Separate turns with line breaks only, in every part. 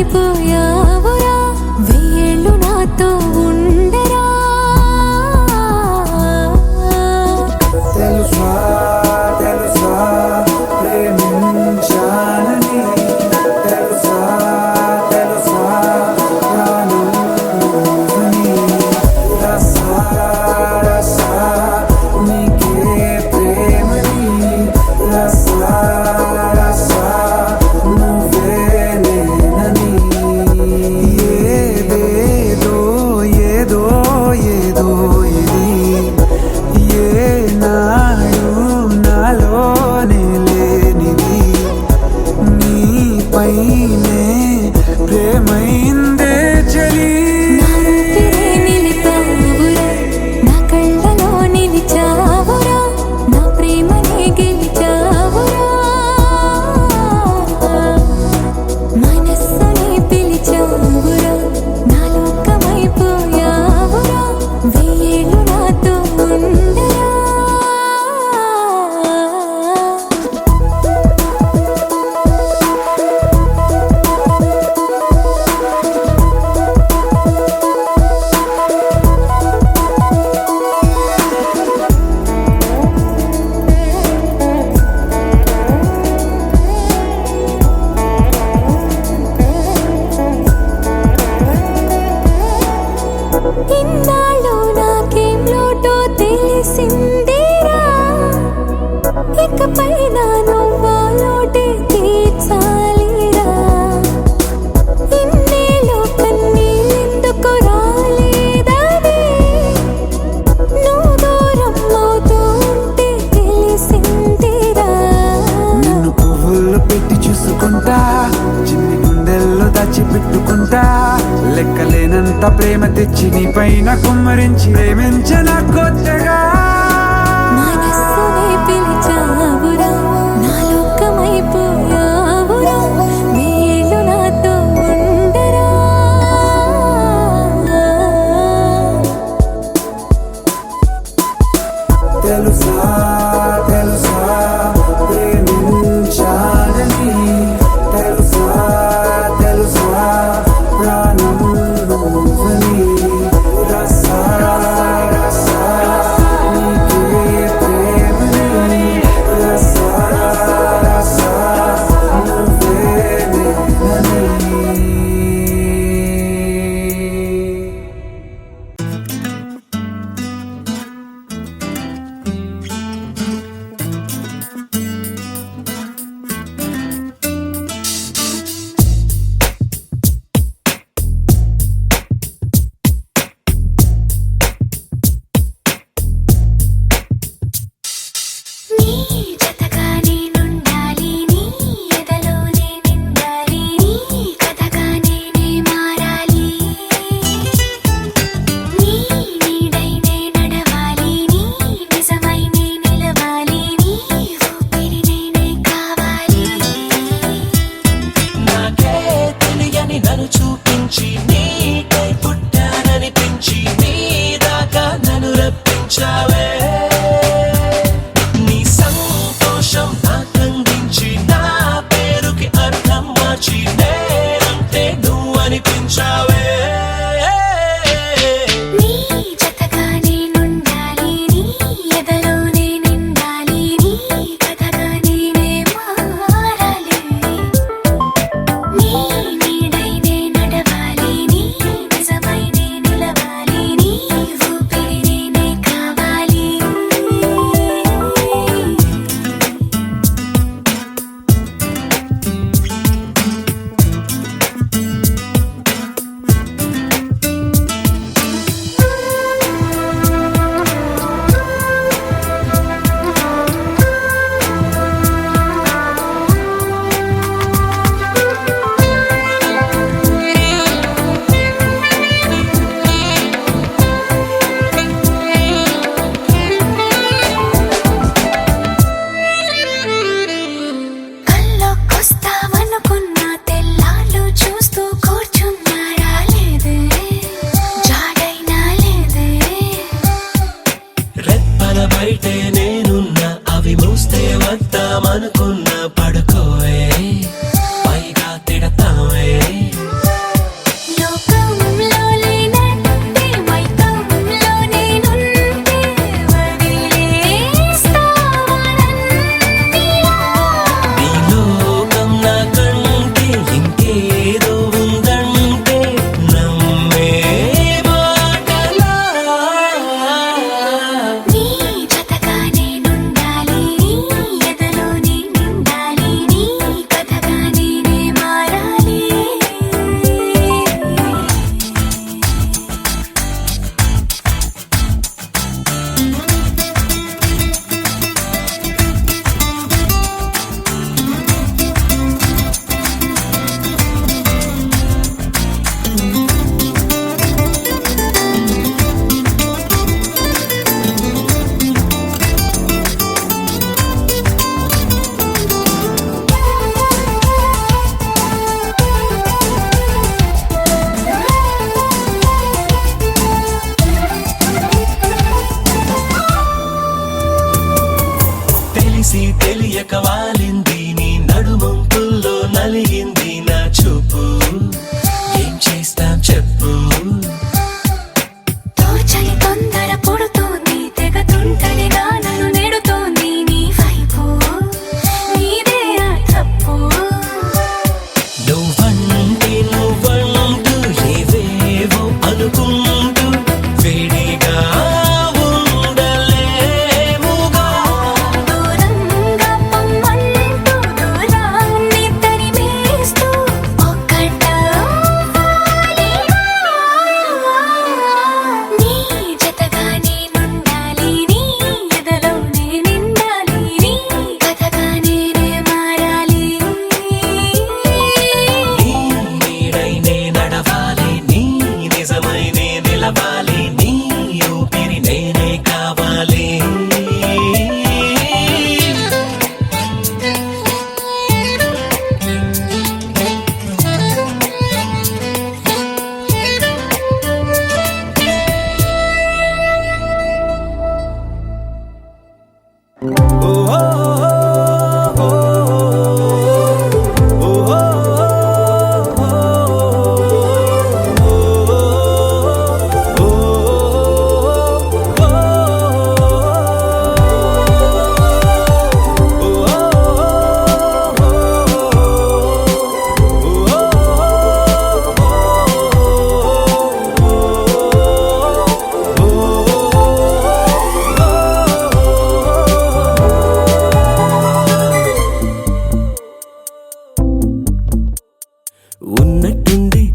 లోకమైపోయావురా వెయ్యేళ్ళు నాతో ఉండరా
తెలుసా తెలుసా ప్రేమించానని తెలుసా తెలుసా ప్రాణం నువ్వని రసా రసా నీకే ప్రేమని రసా రసా నువ్వే నేనని ఏదేదో ఏదో ఏదో ఇది ఏనాడు నాలోనే లేనిది నీపైనే ప్రేమైందే చలి
నా ఊపిరే నిలిపావురా నా కళ్ళలో నిలిచావురా నా ప్రేమనే గెలిచావురా మనస్సుని పిలిచావురా నా లోకమైపోయావురా వెయ్యేళ్ళు నాతో ఉండరా ఇన్నాళ్ళు నాకేం లోటో తెలిసిందేరా ఇకపై నా నువ్వా లోటే తీర్చాలిరా ఇన్నేళ్ళు కన్నీళ్ళెందుకు రాలేదని నువ్వు దూరం అవుతూ ఉంటే తెలిసిందిరా
నిన్ను పువ్వుల్లో పెట్టి చూసుకుంటా చిన్ని గుండెల్లో దాచిపెట్టుకుంటా లెక్కలేనంత ప్రేమ తెచ్చి నీ పైన కుమ్మరించి ప్రేమించిన కొత్తగా
మనస్సునే పిలిచావురా నా లోకమైపోయావురా వెయ్యేళ్ళు నాతో ఉండరా
తెలుసా తెలుసా ప్రేమించాలని తెలుసా తెలుసా ప్రాణం నువ్వని రసా రసా నీకే ప్రేమని రసా రసా నువ్వే నేనని
నీ జతగా నేనుండాలి నీ ఎదలోనే నిండాలి నీ కథగా నేనే మారాలి నీ నీడైనే నడవాలి నీ నిజమై నే నిలవాలి నీ ఊపిరి నేనే కావాలి
నాకే తెలియని నన్ను చూపించి నీకై పుట్టాననిపించి నీ దాకా నన్ను రప్పించావే నీ సంతోషం నాకందించి నా పేరుకి అర్థం మార్చి నేనంటే నువ్వు అనిపించావే
నీ జతగా నేనుండాలి నీ ఎదలోనే నిండాలి నీ కథగా నేనే మారాలి నీ నీడైనే నడవాలి నీ నిజమై నే నిలవాలి నీ ఊపిరి నేనే కావాలి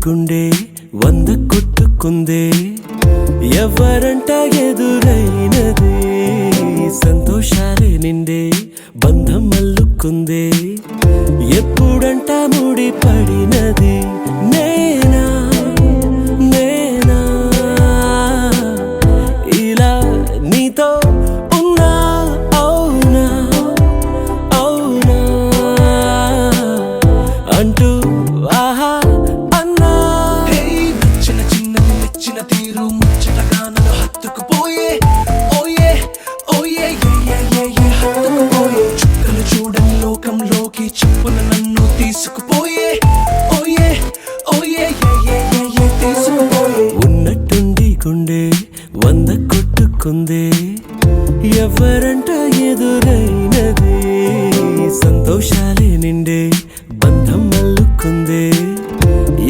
గుండె 100 కొట్టుకుందే ఎవరంట ఎదురైనదే సంతోషాలే నిండే బంధం అల్లుకుందే ఎప్పుడంట ముడి పడినది నేనా నేనా ఇలా నీతో ఉన్నా అవునా అవునా అంటూ ఆహా అన్నా
చిన్న చిన్నది మెచ్చిన తీరు ముచ్చటగా నన్ను హత్తుకుపోయే ఓయే ఓయే హత్తుకుపోయే చుక్కలు చూడని లోకంలోకి చెప్పున నన్ను తీసుకుపోయే ఓయే ఓయే తీసుకుపోయే
ఉన్నట్టుండి గుండె 100 కొట్టుకుందే ఎవరంట ఎదురైనదే సంతోషాలే నిండే బంధం అల్లుకుందే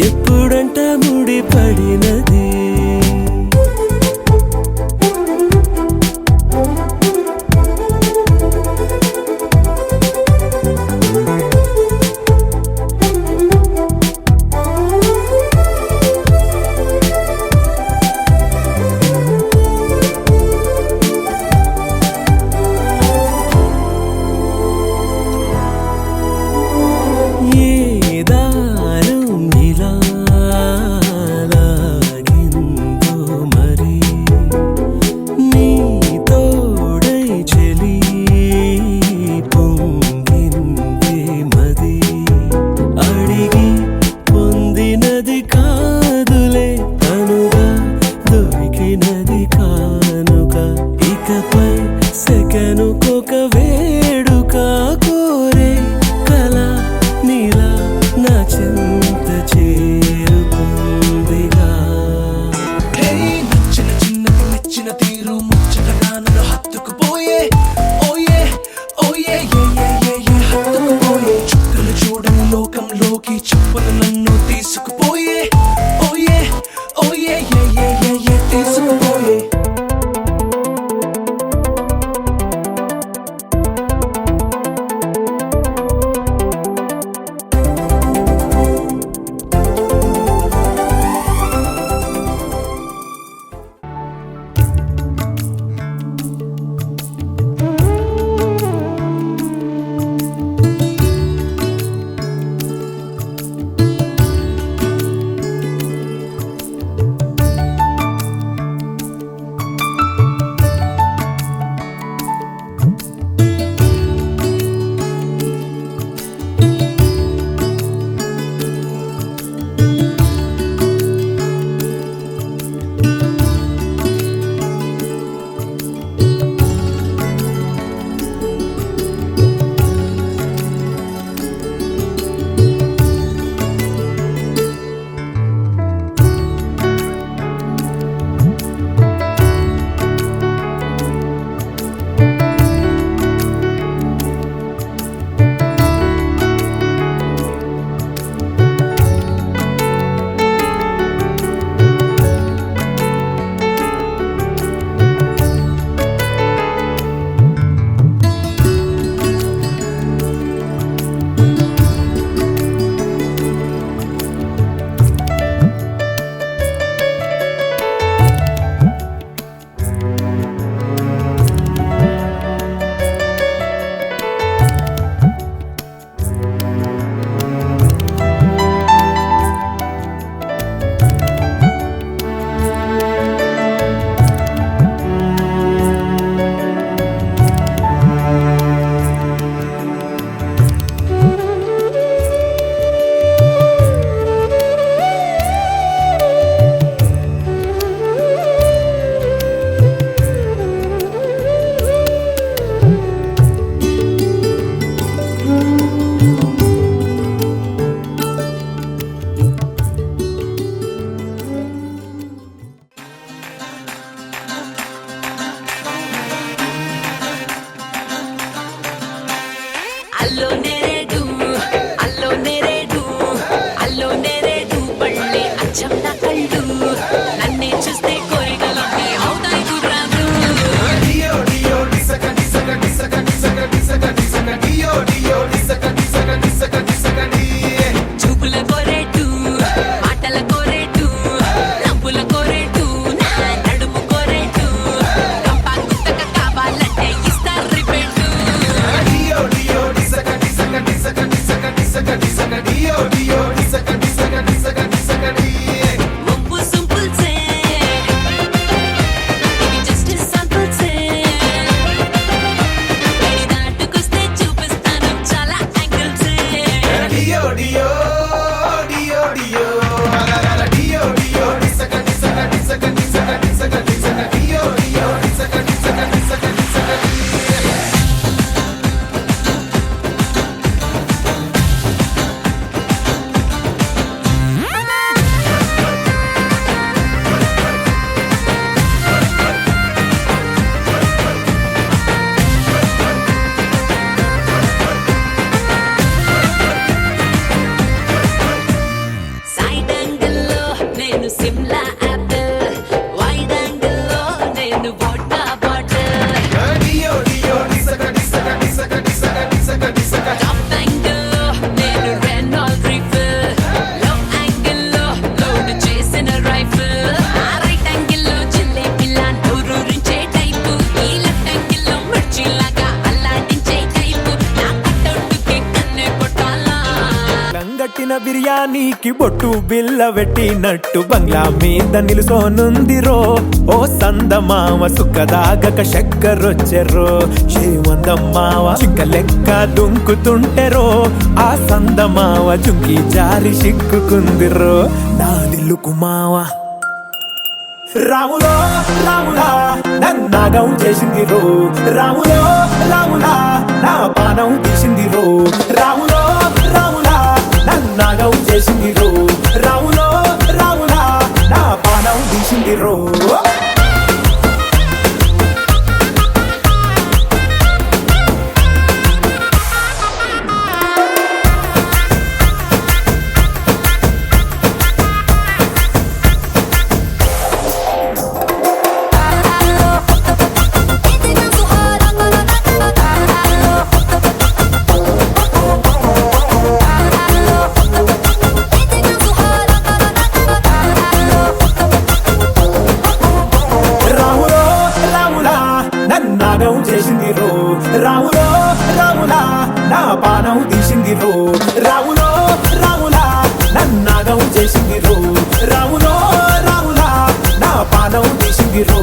ఎప్పుడంట ముడి పడినది ఏ దారం ఇలా లాగిందో మరి నీ తోడై చెలి పొంగిందే మది అడిగి పొందినది కాదులే తనుగా దొరికినది కానుక ఇకపై సెకనుకొక వేడుక కోరే కల నీలా నా చెంత చేరుకుందిగా
నచ్చిన చిన్నది మెచ్చిన తీరు ముచ్చటగా నన్ను హత్తుకుపోయే ఓయే ఓయే హత్తుకుపోయే చుక్కలు చూడని లోకంలోకి చెప్పున నన్ను తీసుకుపోయే ఓయే ఓయే తీసుకుపోయే
ಅಲ್ಲೋ ನೆರೆಡು ಅಲ್ಲೋ ನೆರೆಡು ಬಳ್ಳೆ ಅಚ್ಚಂದ ಕಳ್ಳು ನನ್ನೇ చూస్తే కోరికలన్నీ అవుతాయి గుర్రాలు చూపుల కొరేటు మాటల సిమ్లా యాపిల్ వైడ్ యాంగిల్ లో నేను వాటర్ బాటిల్ టాప్ యాంగిల్ లో నేను రెనాల్డ్ రీఫిల్ లో యాంగిల్ లో లోడ్ చేసిన రైఫిల్ రైట్ యాంగిల్ లో చిల్లే పిల్ల ఊరూరించే టైపు ఈ లెఫ్ట్ యాంగిల్ లో మిర్చిలాగా అల్లాడించే టైపు నా కట్టౌట్కి కన్నే కొట్టాలా
లంగట్టిన బిర్యానీకి బొట్టు బిల్ల పెట్టినట్టు బంగ్లా మీద నిలుసోనుందిరో ఓ సందమావ సుక్కదాగక చక్కరొచ్చెరో చేవందమ్మావ చింక లెక్క దుంకుతుంటెరో ఆ సందమావ జుంకి జారి సిక్కుకుందిరో నా దిల్లుకు మావ రాములో రాములా నన్నాగం చేసిందిరో రాములో రాములా నా పానం తీసిందిరో రాములో రాములా నన్నాగం చేసిందిరో రాములో రాములా నా పానం తీసిందిరో రాములో రాములా నన్నాగం చేసిందిరో రాములో రాములా నా పానం తీసిందిరో రాములో రాములా నన్నాగం చేసిందిరో రాములో రాములా నా పానం తీసిందిరో